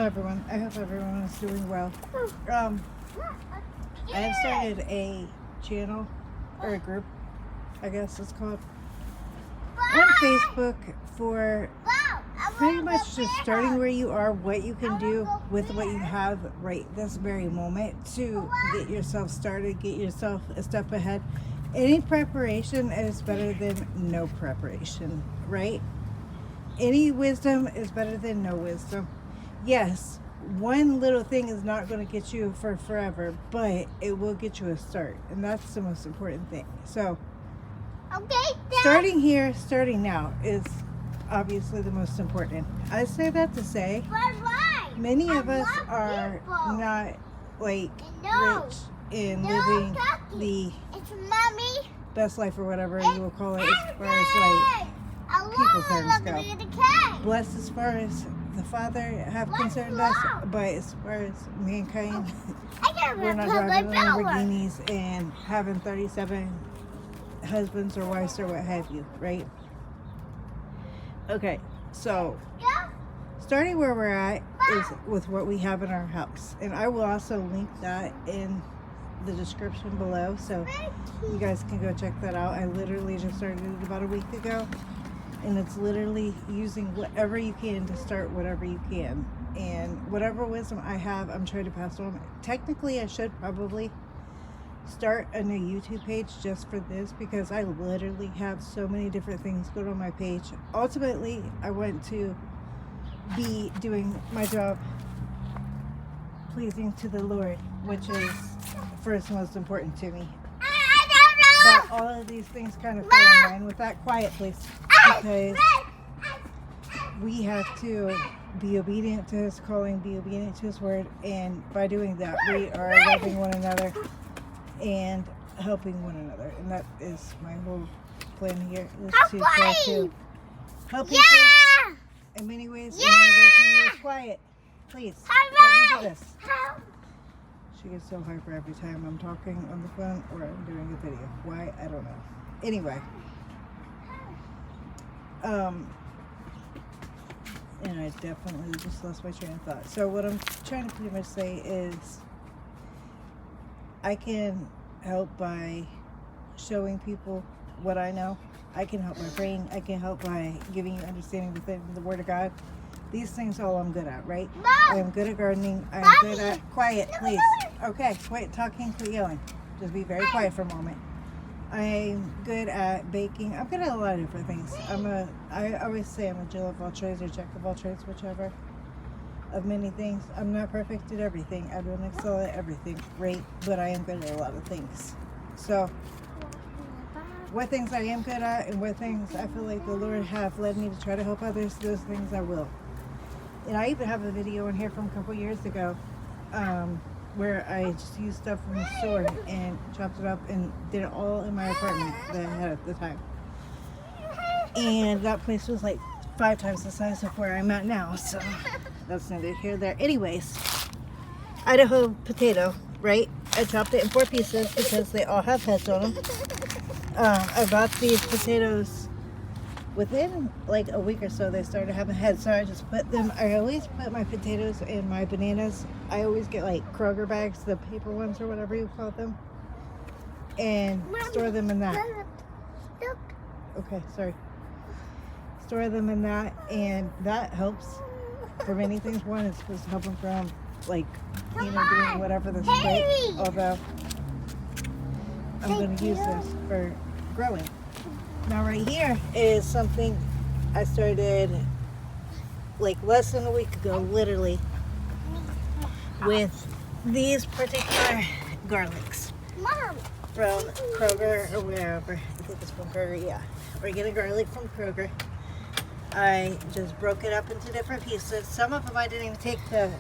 Hello everyone. I hope everyone is doing well. I have started a channel, or a group, I guess it's called, on Facebook for pretty much just starting where you are, what you can do with what you have right this very moment to get yourself started, get yourself a step ahead. Any preparation is better than no preparation, right? Any wisdom is better than no wisdom. Yes, one little thing is not going to get you for forever, but it will get you a start, and that's the most important thing. So starting here, starting now is obviously the most important. I say that to say many of us are not like rich in living the best life, or whatever you will call it, as far as like people terms go. Blessed as far as the Father have concerned us, but as far as mankind, we're not driving Lamborghinis and having 37 husbands or wives or what have you, right? Okay, so starting where we're at is with what we have in our house, and I will also link that in the description below, so you guys can go check that out. I literally just started it about a week ago, and it's literally using whatever you can to start whatever you can, and whatever wisdom I have, I'm trying to pass on. Technically, I should probably start a new YouTube page just for this, because I literally have so many different things going on my page. Ultimately, I want to be doing my job pleasing to the Lord, which is first most important to me. But all of these things kind of fall in line with that. Quiet, please. Because we have to be obedient to His calling, be obedient to His word, and by doing that, we are loving one another and helping one another. And that is my whole plan here, is to try to help people in many ways. In many ways. Quiet, please. Let me do this. She gets so hyper every time I'm talking on the phone or I'm doing a video. Why? I don't know. Anyway. And I definitely just lost my train of thought. So what I'm trying to pretty much say is I can help by showing people what I know. I can help by praying. I can help by giving you understanding within the Word of God. These things all I'm good at, right? I am good at gardening. I'm good at... Quiet, please. Okay, quit talking, quit yelling. Just be very quiet for a moment. I'm good at baking. I'm good at a lot of different things. I always say I'm a Jill of all trades, or jack of all trades, whichever of many things. I'm not perfect at everything. I don't excel at everything, right? But I am good at a lot of things. So, what things I am good at and what things I feel like the Lord have led me to try to help others, those things I will. And I even have a video in here from a couple years ago where I just used stuff from the store and chopped it up and did it all in my apartment that I had at the time. And that place was like 5 times the size of where I'm at now, so that's neither here nor there. Anyways, Idaho potato, right? I chopped it in 4 pieces because they all have heads on them. I bought these potatoes within like a week or so. They started having heads, so I just put them. I always put my potatoes and my bananas. I always get like Kroger bags, the paper ones or whatever you call them, and store them in that. Okay, sorry. Store them in that, and that helps for many things. One, it's supposed to help them from like, you know, doing whatever the state. Although I'm going to use this for growing. Now right here is something I started like less than a week ago, literally, with these particular garlics from Kroger or wherever. I think it's from Kroger, yeah. Regular garlic from Kroger. I just broke it up into different pieces. Some of them I didn't even take the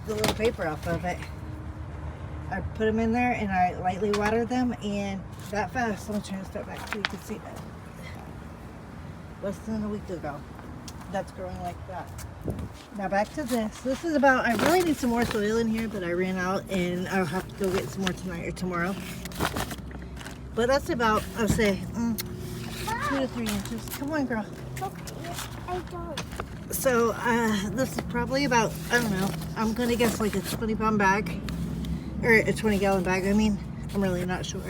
little paper off of it. I put them in there and I lightly watered them, and that fast. I'm trying to step back so you can see that. Less than a week ago. That's growing like that. Now back to this. This is about, I really need some more soil in here, but I ran out and I'll have to go get some more tonight or tomorrow. But that's about, I'll say, 2 to 3 inches. Come on, girl. Okay, I don't. So this is probably about, I don't know, I'm gonna guess like a 20-pound bag, or a 20-gallon bag. I mean, I'm really not sure.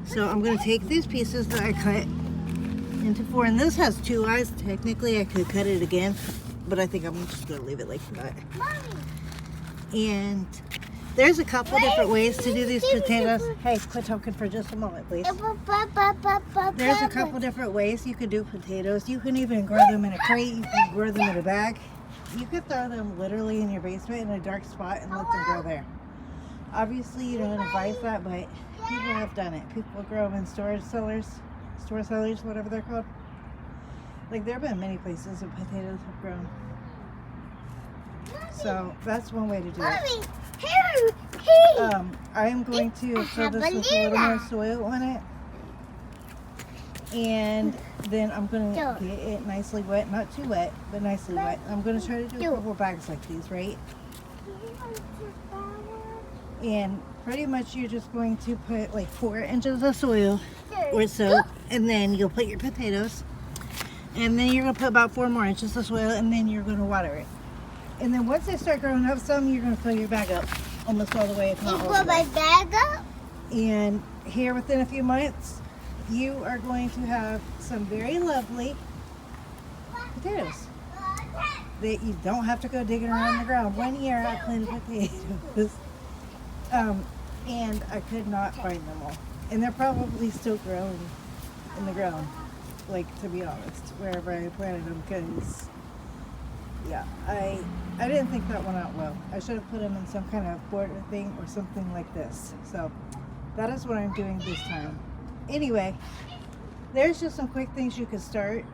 So I'm gonna take these pieces that I cut into 4, and this has 2 eyes. Technically I could cut it again, but I think I'm just gonna leave it like that. And there's a couple different ways to do these potatoes. Hey, quit talking for just a moment, please. There's a couple different ways you can do potatoes. You can even grow them in a crate. You can grow them in a bag. You could throw them literally in your basement in a dark spot and let them grow there. Obviously, you don't advise that, but people have done it. People grow them in storage cellars, whatever they're called. Like, there have been many places that potatoes have grown. So that's one way to do it. I am going to fill this with a little more soil on it, and then I'm going to get it nicely wet, not too wet, but nicely wet. I'm going to try to do a couple bags like these, right? And pretty much you're just going to put like 4 inches of soil or so, and then you'll put your potatoes, and then you're going to put about 4 more inches of soil, and then you're going to water it. And then once they start growing up some, you're going to fill your bag up almost all the way, if not all the way. You fill my bag up? And here within a few months, you are going to have some very lovely potatoes that you don't have to go digging around the ground. 1 year I planted potatoes, and I could not find them all. And they're probably still growing in the ground, like, to be honest, wherever I planted them, because yeah, I didn't think that one out well. I should have put them in some kind of border thing or something like this. So that is what I'm doing this time. Anyway, there's just some quick things you could start.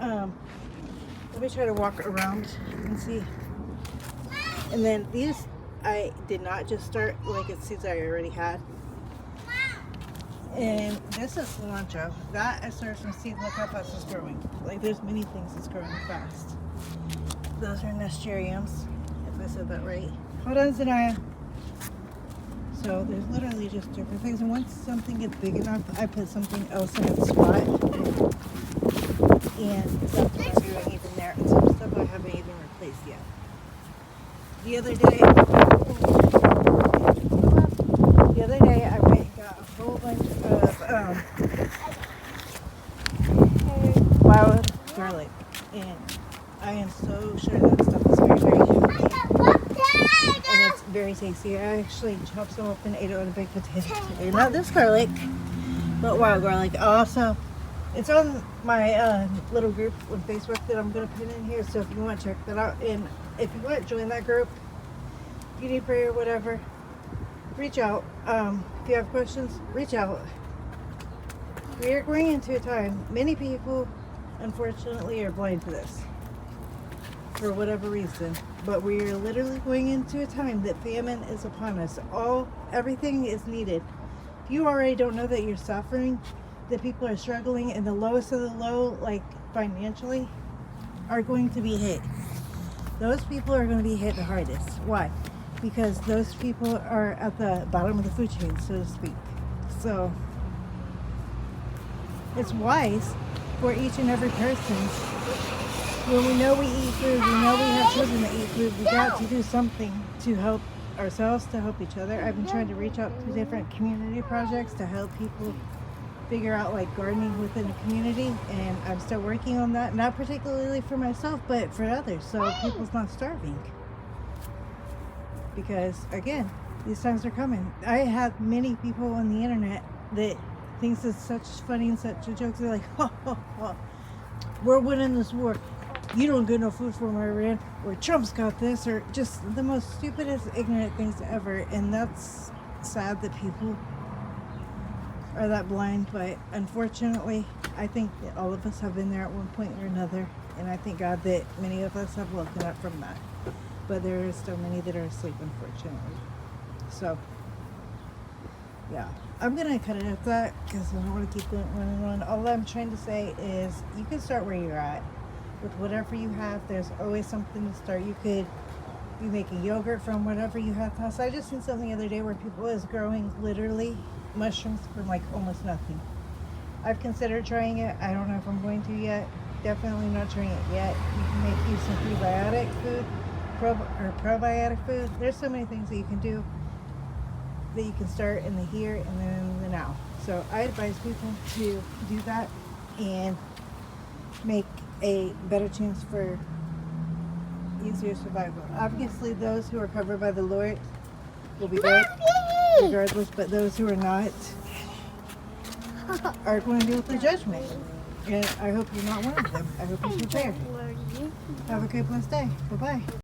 Let me try to walk around and see. And then these, I did not just start like it's seeds I already had. And this is cilantro. That I started from seeds. Look how fast it's growing. Like, there's many things that's growing fast. Those are nasturtiums, if I said that right. Hold on, Zanaya. So there's literally just different things. And once something gets big enough, I put something else in its spot. And that's what I'm doing even there. And some stuff I haven't even replaced yet. The other day I went and got a whole bunch of wild garlic. And I am so sure that stuff is very, very healthy. And it's very tasty. I actually chopped some up and ate it with a baked potato today. Not this garlic, but wild garlic. Also, it's on my little group on Facebook that I'm going to put in here. So if you want to check that out, and if you want to join that group, if you need prayer or whatever, reach out. If you have questions, reach out. We are going into a time, many people unfortunately are blind to this for whatever reason, but we are literally going into a time that famine is upon us. Everything is needed. If you already don't know that you're suffering, that people are struggling, and the lowest of the low, like financially, are going to be hit. Those people are going to be hit the hardest. Why? Because those people are at the bottom of the food chain, so to speak. So it's wise for each and every person, when we know we eat food, we know we have children that eat food, we got to do something to help ourselves, to help each other. I've been trying to reach out to different community projects to help people figure out like gardening within a community, and I'm still working on that, not particularly for myself, but for others, so people's not starving. Because again, these times are coming. I have many people on the internet that thinks it's such funny and such a joke. They're like, we're winning this war. You don't get no food from Iran, or Trump's got this, or just the most stupidest, ignorant things ever. And that's sad that people are that blind, but unfortunately, I think that all of us have been there at one point or another, and I thank God that many of us have woken up from that. But there are still many that are asleep, unfortunately. So, yeah. I'm going to cut it at that because I don't want to keep going on and on. All I'm trying to say is you can start where you're at. With whatever you have, there's always something to start. You could be making yogurt from whatever you have. So I just seen something the other day where people is growing literally mushrooms from like almost nothing. I've considered trying it. I don't know if I'm going to yet. definitely not trying it yet. You can make you some prebiotic food, or probiotic food. There's so many things that you can do that you can start in the here and then in the now. So I advise people to do that and make a better chance for easier survival. Obviously, those who are covered by the Lord will be good regardless, but those who are not are going to deal with the judgment. And I hope you're not one of them. I hope you're prepared. Have a good blessed day. Bye-bye.